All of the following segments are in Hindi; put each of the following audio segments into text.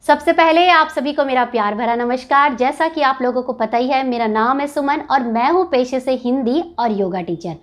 सबसे पहले आप सभी को मेरा प्यार भरा नमस्कार। जैसा कि आप लोगों को पता ही है, मेरा नाम है सुमन और मैं हूँ पेशे से हिंदी और योगा टीचर।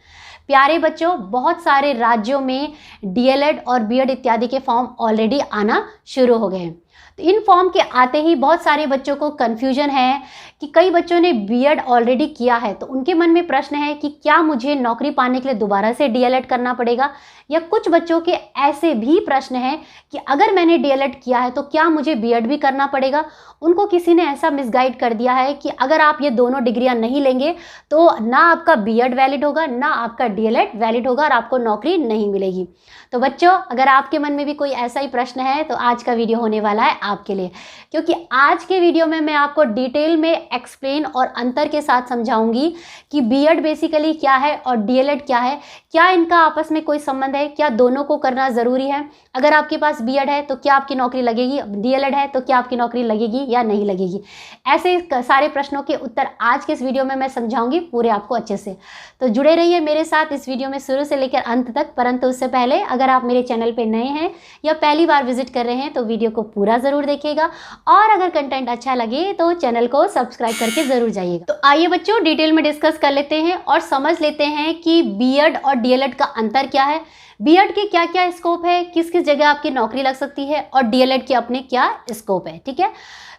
प्यारे बच्चों, बहुत सारे राज्यों में डीएलएड और बीएड इत्यादि के फॉर्म ऑलरेडी आना शुरू हो गए हैं। तो इन फॉर्म के आते ही बहुत सारे बच्चों को कन्फ्यूजन है कि कई बच्चों ने बीएड ऑलरेडी किया है, तो उनके मन में प्रश्न है कि क्या मुझे नौकरी पाने के लिए दोबारा से डीएलएड करना पड़ेगा। या कुछ बच्चों के ऐसे भी प्रश्न हैं कि अगर मैंने डीएलएड किया है तो क्या मुझे बीएड भी करना पड़ेगा। उनको किसी ने ऐसा मिसगाइड कर दिया है कि अगर आप ये दोनों डिग्रियां नहीं लेंगे तो ना आपका बीएड वैलिड होगा, ना आपका डीएलएड वैलिड होगा और आपको नौकरी नहीं मिलेगी। तो बच्चों, अगर आपके मन में भी कोई ऐसा ही प्रश्न है तो आज का वीडियो होने वाला है आपके लिए, क्योंकि आज के वीडियो में मैं आपको डिटेल में एक्सप्लेन और अंतर के साथ समझाऊंगी कि बीएड बेसिकली क्या है और डीएलएड क्या है, क्या इनका आपस में कोई संबंध है, क्या दोनों को करना ज़रूरी है। अगर आपके पास बीएड है तो क्या आपकी नौकरी लगेगी, डीएलएड है तो क्या आपकी नौकरी लगेगी या नहीं लगेगी। ऐसे सारे प्रश्नों के उत्तर आज के इस वीडियो में मैं समझाऊंगी पूरे आपको अच्छे से। तो जुड़े रहिए मेरे साथ इस वीडियो में शुरू से लेकर अंत तक। परंतु उससे पहले अगर आप मेरे चैनल पे नए हैं या पहली बार विजिट कर रहे हैं तो वीडियो को पूरा ज़रूर देखिएगा और अगर कंटेंट अच्छा लगे तो चैनल को सब्सक्राइब करके ज़रूर जाइएगा। तो आइए बच्चों, डिटेल में डिस्कस कर लेते हैं और समझ लेते हैं कि बीएड और डीएलएड का अंतर क्या है, बीएड के क्या क्या स्कोप है, किस किस जगह आपकी नौकरी लग सकती है और डीएलएड के अपने क्या स्कोप है। ठीक है,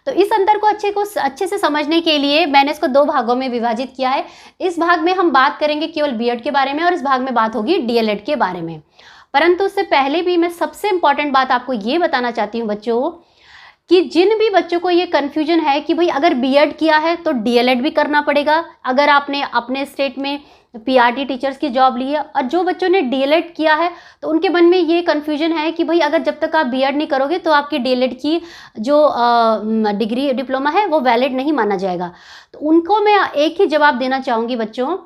तो इस अंतर को अच्छे से समझने के लिए मैंने इसको दो भागों में विभाजित किया है। इस भाग में हम बात करेंगे केवल बीएड के बारे में और इस भाग में बात होगी डीएलएड के बारे में। परंतु उससे पहले भी मैं सबसे इंपॉर्टेंट बात आपको ये बताना चाहती हूँ बच्चों कि जिन भी बच्चों को ये कन्फ्यूजन है कि भाई अगर बीएड किया है तो डीएलएड भी करना पड़ेगा, अगर आपने अपने स्टेट में पीआरटी टीचर्स की जॉब ली है, और जो बच्चों ने डीएलएड किया है तो उनके मन में ये कन्फ्यूजन है कि भाई अगर जब तक आप बीएड नहीं करोगे तो आपकी डीएलएड की जो डिग्री डिप्लोमा है वो वैलिड नहीं माना जाएगा। तो उनको मैं एक ही जवाब देना चाहूँगी बच्चों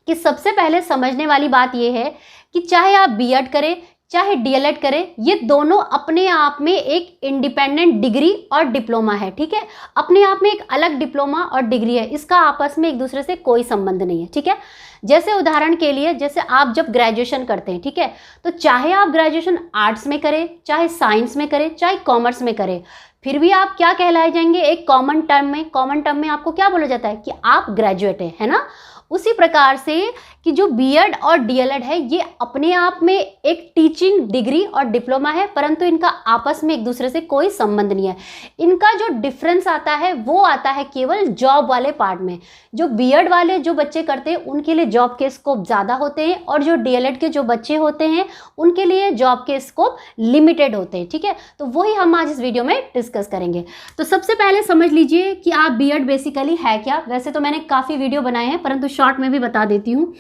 कि सबसे पहले समझने वाली बात ये है कि चाहे आप बीएड करें चाहे डीएलएड करें, ये दोनों अपने आप में एक इंडिपेंडेंट डिग्री और डिप्लोमा है। ठीक है, अपने आप में एक अलग डिप्लोमा और डिग्री है, इसका आपस में एक दूसरे से कोई संबंध नहीं है। ठीक है, जैसे उदाहरण के लिए, जैसे आप जब ग्रेजुएशन करते हैं, ठीक है, तो चाहे आप ग्रेजुएशन आर्ट्स में करें, चाहे साइंस में करें, चाहे कॉमर्स में करें, फिर भी आप क्या कहलाए जाएंगे, एक कॉमन टर्म में आपको क्या बोला जाता है कि आप ग्रेजुएट है ना। उसी प्रकार से कि जो बीएड और डीएलएड है ये अपने आप में एक टीचिंग डिग्री और डिप्लोमा है, परंतु इनका आपस में एक दूसरे से कोई संबंध नहीं है। इनका जो डिफरेंस आता है वो आता है केवल जॉब वाले पार्ट में। जो बीएड वाले जो बच्चे करते हैं उनके लिए जॉब के स्कोप ज़्यादा होते हैं और जो डीएलएड के जो बच्चे होते हैं उनके लिए जॉब के स्कोप लिमिटेड होते हैं। ठीक है, तो वही हम आज इस वीडियो में डिस्कस करेंगे। तो सबसे पहले समझ लीजिए कि आप बीएड बेसिकली है क्या। वैसे तो मैंने काफ़ी वीडियो बनाए हैं परंतु शॉर्ट में भी बता देती हूँ।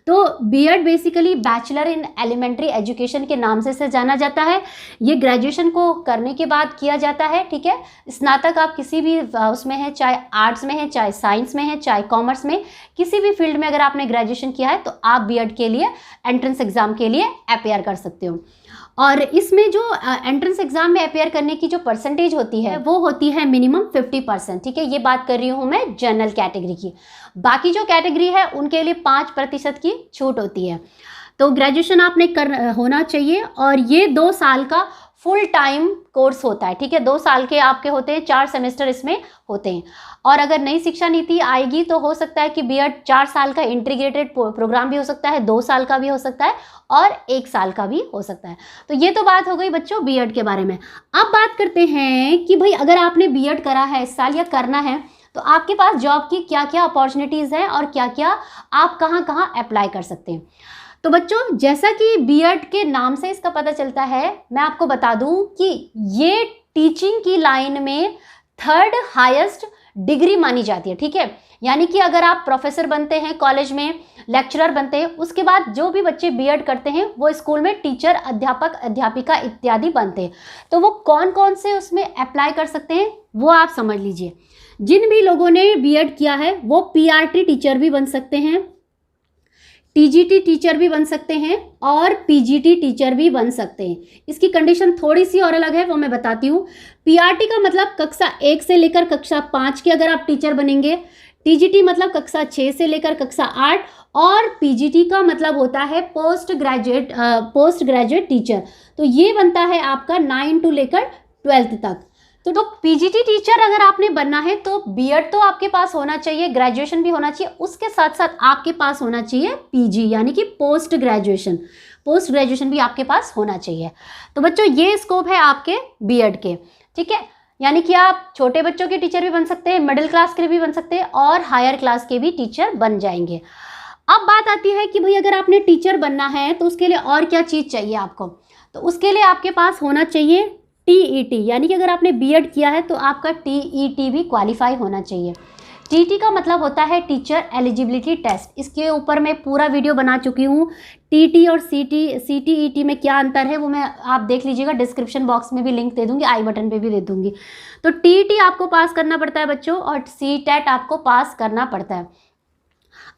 तो BEd basically bachelor in elementary education के नाम से जाना जाता है। ये ग्रेजुएशन को करने के बाद किया जाता है। ठीक है, स्नातक आप किसी भी उसमें है, चाहे आर्ट्स में है, चाहे साइंस में है, चाहे कॉमर्स में, किसी भी फील्ड में अगर आपने ग्रेजुएशन किया है तो आप बीएड के लिए एंट्रेंस एग्जाम के लिए अपेयर कर सकते हो। और इसमें जो एंट्रेंस एग्जाम में अपेयर करने की जो परसेंटेज होती है वो होती है मिनिमम 50%। ठीक है, ये बात कर रही हूँ मैं जनरल कैटेगरी की। बाकी जो कैटेगरी है उनके लिए 5% की छूट होती है। तो ग्रेजुएशन आपने होना चाहिए और ये 2 साल का फुल टाइम कोर्स होता है। ठीक है, 2 साल के आपके होते हैं, 4 सेमेस्टर इसमें होते हैं। और अगर नई शिक्षा नीति आएगी तो हो सकता है कि बीएड 4 साल का इंटीग्रेटेड प्रोग्राम भी हो सकता है, 2 साल का भी हो सकता है और 1 साल का भी हो सकता है। तो ये तो बात हो गई बच्चों बीएड के बारे में। अब बात करते हैं कि भाई अगर आपने बीएड करा है इस साल या करना है तो आपके पास जॉब की क्या क्या अपॉर्चुनिटीज़ हैं और क्या क्या आप कहाँ कहाँ अप्लाई कर सकते हैं। तो बच्चों, जैसा कि बीएड के नाम से इसका पता चलता है, मैं आपको बता दूं कि ये टीचिंग की लाइन में 3rd हाईएस्ट डिग्री मानी जाती है। ठीक है, यानी कि अगर आप प्रोफेसर बनते हैं, कॉलेज में लेक्चरर बनते हैं, उसके बाद जो भी बच्चे बीएड करते हैं वो स्कूल में टीचर, अध्यापक, अध्यापिका इत्यादि बनते हैं। तो वो कौन कौन से उसमें अप्लाई कर सकते हैं वो आप समझ लीजिए। जिन भी लोगों ने बीएड किया है वो पीआरटी टीचर भी बन सकते हैं, टीजीटी टीचर भी बन सकते हैं और पीजीटी टीचर भी बन सकते हैं। इसकी कंडीशन थोड़ी सी और अलग है, वो मैं बताती हूँ। पीआरटी का मतलब कक्षा 1 से लेकर कक्षा 5 के अगर आप टीचर बनेंगे, टीजीटी मतलब कक्षा 6 से लेकर कक्षा 8 और पीजीटी का मतलब होता है पोस्ट ग्रेजुएट टीचर। तो ये बनता है आपका 9 to लेकर 12th तक। तो पीजीटी टीचर अगर आपने बनना है तो बीएड तो आपके पास होना चाहिए, ग्रेजुएशन भी होना चाहिए, उसके साथ साथ आपके पास होना चाहिए पीजी यानी कि पोस्ट ग्रेजुएशन भी आपके पास होना चाहिए। तो बच्चों ये स्कोप है आपके बीएड के, ठीक है। यानी कि आप छोटे बच्चों के टीचर भी बन सकते हैं, मिडिल क्लास के भी बन सकते हैं और हायर क्लास के भी टीचर बन जाएंगे। अब बात आती है कि भाई अगर आपने टीचर बनना है तो उसके लिए और क्या चीज़ चाहिए आपको, तो उसके लिए आपके पास होना चाहिए टीईटी, यानी कि अगर आपने बीएड किया है तो आपका टीईटी भी क्वालिफाई होना चाहिए। टीईटी का मतलब होता है टीचर एलिजिबिलिटी टेस्ट, इसके ऊपर मैं पूरा वीडियो बना चुकी हूँ। टीईटी और सीटीईटी में क्या अंतर है वो मैं आप देख लीजिएगा, डिस्क्रिप्शन बॉक्स में भी लिंक दे दूँगी, आई बटन पे भी दे दूँगी। तो टीईटी आपको पास करना पड़ता है बच्चों और सीटेट आपको पास करना पड़ता है।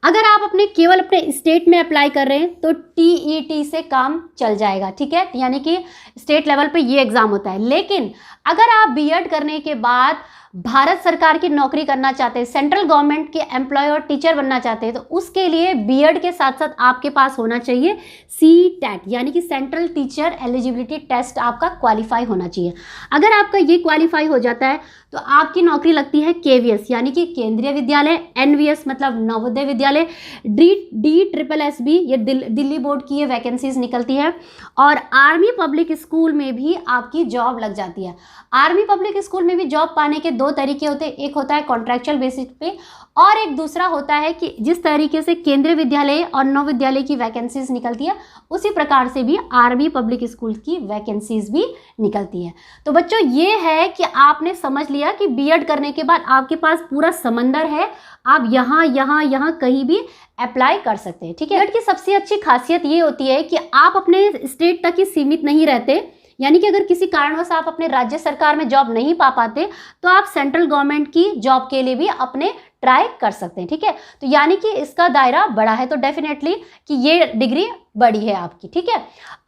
अगर आप केवल अपने स्टेट में अप्लाई कर रहे हैं तो टीईटी से काम चल जाएगा, ठीक है, यानी कि स्टेट लेवल पे ये एग्ज़ाम होता है। लेकिन अगर आप बीएड करने के बाद भारत सरकार की नौकरी करना चाहते हैं, सेंट्रल गवर्नमेंट के एम्प्लॉय और टीचर बनना चाहते हैं, तो उसके लिए बीएड के साथ साथ आपके पास होना चाहिए सीटेट यानी कि सेंट्रल टीचर एलिजिबिलिटी टेस्ट आपका क्वालिफाई होना चाहिए। अगर आपका ये क्वालिफाई हो जाता है तो आपकी नौकरी लगती है केवीएस यानी कि केंद्रीय विद्यालय, एनवीएस मतलब नवोदय विद्यालय, DSSB ये दिल्ली बोर्ड की ये वैकेंसीज निकलती है, और आर्मी पब्लिक स्कूल में भी आपकी जॉब लग जाती है। आर्मी पब्लिक स्कूल में भी जॉब पाने के दो तरीके होते हैं, एक होता है कॉन्ट्रैक्चुअल बेसिस पे और एक दूसरा होता है कि जिस तरीके से केंद्रीय विद्यालय और नवोदय की वैकेंसीज निकलती है उसी प्रकार से भी आर्मी पब्लिक स्कूल की वैकेंसीज भी निकलती है। तो बच्चों ये है कि आपने समझ लिया कि बीएड करने के बाद आपके पास पूरा समंदर है, आप यहाँ कहीं भी अप्लाई कर सकते हैं, ठीक है। बीएड की सबसे अच्छी खासियत ये होती है कि आप अपने स्टेट तक ही सीमित नहीं रहते, यानी कि अगर किसी कारणवश आप अपने राज्य सरकार में जॉब नहीं पा पाते तो आप सेंट्रल गवर्नमेंट की जॉब के लिए भी अपने ट्राई कर सकते हैं, ठीक है। तो यानी कि इसका दायरा बड़ा है, तो डेफिनेटली कि ये डिग्री बड़ी है आपकी, ठीक है।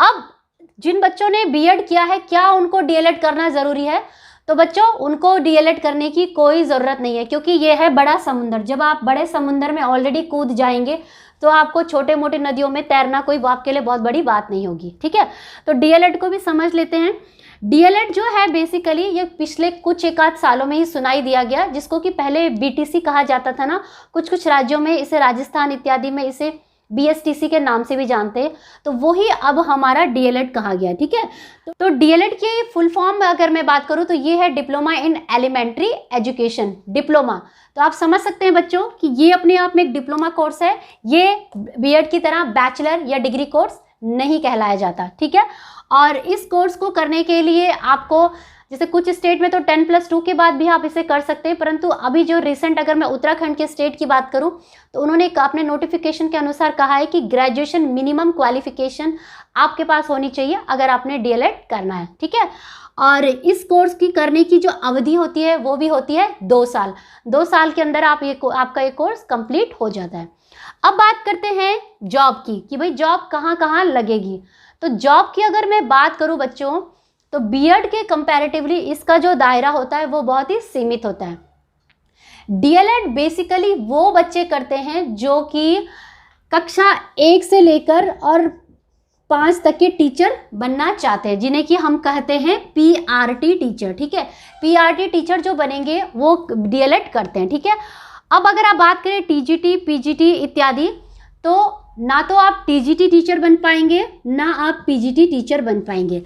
अब जिन बच्चों ने बीएड किया है क्या उनको डीएलएड करना ज़रूरी है? तो बच्चों उनको डीएलएड करने की कोई ज़रूरत नहीं है, क्योंकि ये है बड़ा समुंदर। जब आप बड़े समुंदर में ऑलरेडी कूद जाएंगे तो आपको छोटे मोटे नदियों में तैरना कोई आपके लिए बहुत बड़ी बात नहीं होगी, ठीक है। तो डीएलएड को भी समझ लेते हैं। डीएलएड जो है बेसिकली ये पिछले कुछ एक आध सालों में ही सुनाई दिया गया, जिसको कि पहले बीटीसी कहा जाता था ना, कुछ राज्यों में इसे, राजस्थान इत्यादि में इसे बीएसटीसी के नाम से भी जानते हैं, तो वही अब हमारा डीएलएड कहा गया, ठीक है। तो डीएलएड की फुल फॉर्म अगर मैं बात करूं तो ये है diploma in elementary education, diploma. तो आप समझ सकते हैं बच्चों कि ये अपने आप में एक डिप्लोमा कोर्स है, ये बीएड की तरह बैचलर या डिग्री कोर्स नहीं कहलाया जाता, ठीक है। और इस कोर्स को करने के लिए आपको, जैसे कुछ स्टेट में तो 10+2 के बाद भी आप इसे कर सकते हैं, परंतु अभी जो रिसेंट अगर मैं उत्तराखंड के स्टेट की बात करूं तो उन्होंने अपने नोटिफिकेशन के अनुसार कहा है कि ग्रेजुएशन मिनिमम क्वालिफिकेशन आपके पास होनी चाहिए अगर आपने डीएलएड करना है, ठीक है। और इस कोर्स की करने की जो अवधि होती है वो भी होती है 2 साल। 2 साल के अंदर आपका ये कोर्स कंप्लीट हो जाता है। अब बात करते हैं जॉब की कि भाई जॉब कहाँ कहाँ लगेगी। तो जॉब की अगर मैं बात करूँ बच्चों तो बीएड के कंपैरेटिवली इसका जो दायरा होता है वो बहुत ही सीमित होता है। डीएलएड बेसिकली वो बच्चे करते हैं जो कि कक्षा 1 से लेकर और 5 तक के टीचर बनना चाहते हैं, जिन्हें कि हम कहते हैं पीआरटी टीचर, ठीक है। पीआरटी टीचर जो बनेंगे वो डीएलएड करते हैं, ठीक है। अब अगर आप बात करें टीजीटी, पीजीटी इत्यादि, तो ना तो आप टीजीटी टीचर बन पाएंगे ना आप पीजीटी टीचर बन पाएंगे।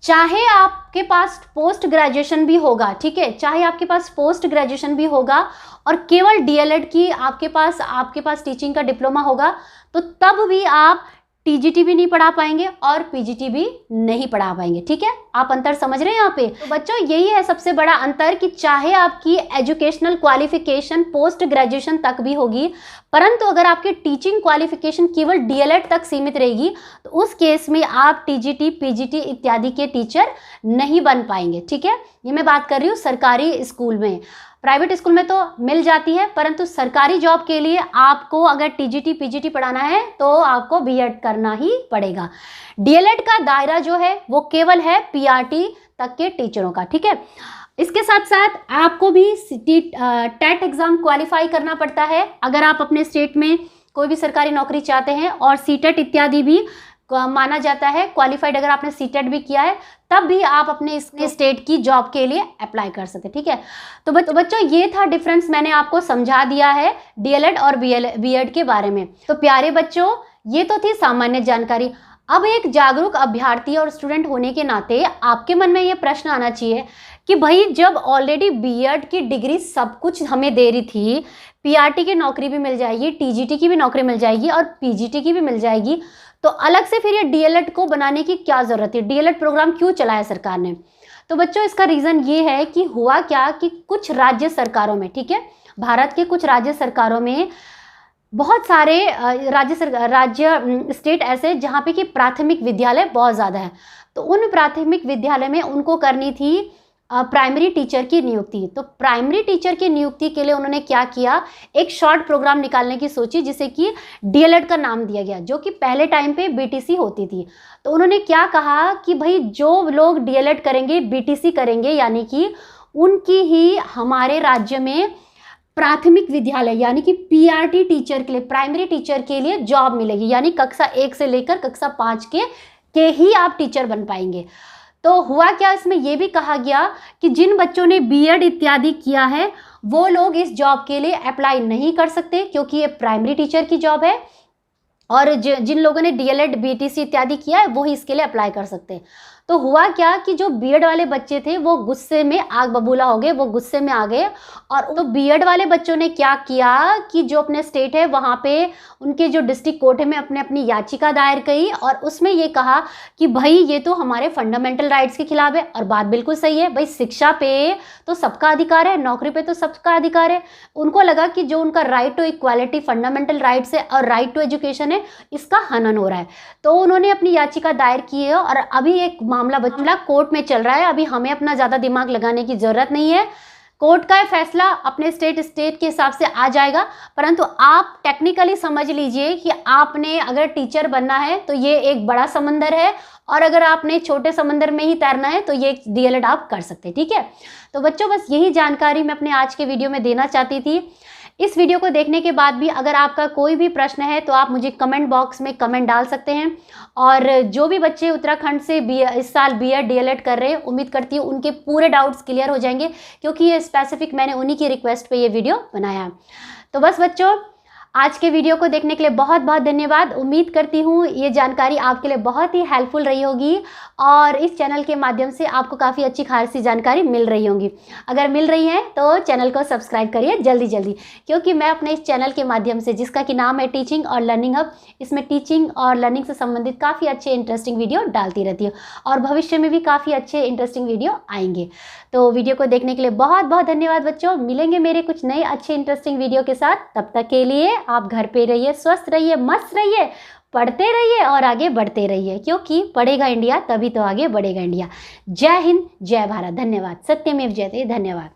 चाहे आपके पास पोस्ट ग्रेजुएशन भी होगा, ठीक है, चाहे आपके पास पोस्ट ग्रेजुएशन भी होगा और केवल डीएलएड की आपके पास टीचिंग का डिप्लोमा होगा, तो तब भी आप टीजीटी भी नहीं पढ़ा पाएंगे और पीजीटी भी नहीं पढ़ा पाएंगे, ठीक है। आप अंतर समझ रहे हैं यहाँ पे? तो बच्चों यही है सबसे बड़ा अंतर कि चाहे आपकी एजुकेशनल क्वालिफिकेशन पोस्ट ग्रेजुएशन तक भी होगी, परंतु अगर आपकी टीचिंग क्वालिफिकेशन केवल डीएलएड तक सीमित रहेगी तो उस केस में आप टीजीटी, पीजीटी इत्यादि के टीचर नहीं बन पाएंगे, ठीक है। ये मैं बात कर रही हूँ सरकारी स्कूल में। प्राइवेट स्कूल में तो मिल जाती है, परंतु सरकारी जॉब के लिए आपको अगर टीजीटी, पीजीटी पढ़ाना है तो आपको बीएड करना ही पड़ेगा। डीएलएड का दायरा जो है वो केवल है पीआरटी तक के टीचरों का, ठीक है। इसके साथ साथ आपको भी टेट एग्जाम क्वालिफाई करना पड़ता है अगर आप अपने स्टेट में कोई भी सरकारी नौकरी चाहते हैं, और सीटेट इत्यादि भी माना जाता है, क्वालिफाइड अगर आपने सीटेट भी किया है तब भी आप अपने स्टेट की जॉब के लिए अप्लाई कर सकते हैं। ठीक है, तो बच्चों ये था डिफरेंस, मैंने आपको समझा दिया है डीएलएड और बीएड के बारे में। तो प्यारे बच्चों, ये तो थी सामान्य जानकारी। अब एक जागरूक अभ्यर्थी और स्टूडेंट होने के नाते आपके मन में ये प्रश्न आना चाहिए कि भाई जब ऑलरेडी बीएड की डिग्री सब कुछ हमें दे रही थी, पीआरटी की नौकरी भी मिल जाएगी, टीजीटी की भी नौकरी मिल जाएगी और पीजीटी की भी मिल जाएगी, तो अलग से फिर ये डीएलएड को बनाने की क्या ज़रूरत है, डीएलएड प्रोग्राम क्यों चलाया सरकार ने? तो बच्चों इसका रीज़न ये है कि हुआ क्या कि कुछ राज्य सरकारों में, ठीक है, भारत के कुछ राज्य सरकारों में बहुत सारे राज्य स्टेट ऐसे जहाँ पे कि प्राथमिक विद्यालय बहुत ज़्यादा है, तो उन प्राथमिक विद्यालय में उनको करनी थी प्राइमरी टीचर की नियुक्ति। तो प्राइमरी टीचर की नियुक्ति के लिए उन्होंने क्या किया, एक शॉर्ट प्रोग्राम निकालने की सोची जिसे कि डीएलएड का नाम दिया गया, जो कि पहले टाइम पे बीटीसी होती थी। तो उन्होंने क्या कहा कि भाई जो लोग डीएलएड करेंगे, बीटीसी करेंगे, यानी कि उनकी ही हमारे राज्य में प्राथमिक विद्यालय यानी कि पीआरटी टीचर के लिए, प्राइमरी टीचर के लिए जॉब मिलेगी, यानी कक्षा 1 से लेकर कक्षा 5 के ही आप टीचर बन पाएंगे। तो हुआ क्या, इसमें यह भी कहा गया कि जिन बच्चों ने बीएड इत्यादि किया है वो लोग इस जॉब के लिए अप्लाई नहीं कर सकते, क्योंकि ये प्राइमरी टीचर की जॉब है, और जिन लोगों ने डीएलएड बीटीसी इत्यादि किया है वो ही इसके लिए अप्लाई कर सकते हैं। तो हुआ क्या कि जो बीएड वाले बच्चे थे वो गुस्से में आग बबूला हो गए, वो गुस्से में आ गए, और तो बीएड वाले बच्चों ने क्या किया कि जो अपने स्टेट है वहाँ पे उनके जो डिस्ट्रिक्ट कोर्ट में अपनी याचिका दायर की, और उसमें ये कहा कि भाई ये तो हमारे फंडामेंटल राइट्स के खिलाफ है। और बात बिल्कुल सही है, भाई शिक्षा पे तो सबका अधिकार है, नौकरी पे तो सबका अधिकार है। उनको लगा कि जो उनका right to equality, fundamental rights है और राइट टू एजुकेशन है, इसका हनन हो रहा है। तो उन्होंने अपनी याचिका दायर की है और अभी एक मामला कोर्ट में चल रहा है। अभी हमें अपना ज़्यादा दिमाग लगाने की ज़रूरत नहीं है, कोर्ट का फैसला अपने स्टेट के हिसाब से आ जाएगा। परंतु आप टेक्निकली समझ लीजिए कि आपने अगर टीचर बनना है तो ये एक बड़ा समंदर है, और अगर आपने छोटे समंदर में ही तैरना है तो ये डीएलएड आप कर सकते हैं। ठीक है, तो बच्चों बस यही जानकारी मैं अपने आज के वीडियो में देना चाहती थी। इस वीडियो को देखने के बाद भी अगर आपका कोई भी प्रश्न है तो आप मुझे कमेंट बॉक्स में कमेंट डाल सकते हैं। और जो भी बच्चे उत्तराखंड से इस साल बीएड डीएलएड कर रहे हैं, उम्मीद करती हूँ उनके पूरे डाउट्स क्लियर हो जाएंगे, क्योंकि ये स्पेसिफिक मैंने उन्हीं की रिक्वेस्ट पे ये वीडियो बनाया। तो बस बच्चों, आज के वीडियो को देखने के लिए बहुत बहुत धन्यवाद। उम्मीद करती हूँ ये जानकारी आपके लिए बहुत ही हेल्पफुल रही होगी, और इस चैनल के माध्यम से आपको काफ़ी अच्छी खासी जानकारी मिल रही होगी। अगर मिल रही है तो चैनल को सब्सक्राइब करिए जल्दी जल्दी, क्योंकि मैं अपने इस चैनल के माध्यम से, जिसका कि नाम है टीचिंग और लर्निंग हब, इसमें टीचिंग और लर्निंग से संबंधित काफ़ी अच्छे इंटरेस्टिंग वीडियो डालती रहती हूँ, और भविष्य में भी काफ़ी अच्छे इंटरेस्टिंग वीडियो आएंगे। तो वीडियो को देखने के लिए बहुत बहुत धन्यवाद बच्चों। मिलेंगे मेरे कुछ नए अच्छे इंटरेस्टिंग वीडियो के साथ। तब तक के लिए आप घर पे रहिए, स्वस्थ रहिए, मस्त रहिए, पढ़ते रहिए और आगे बढ़ते रहिए, क्योंकि पढ़ेगा इंडिया तभी तो आगे बढ़ेगा इंडिया। जय हिंद, जय भारत। धन्यवाद। सत्यमेव जयते। धन्यवाद।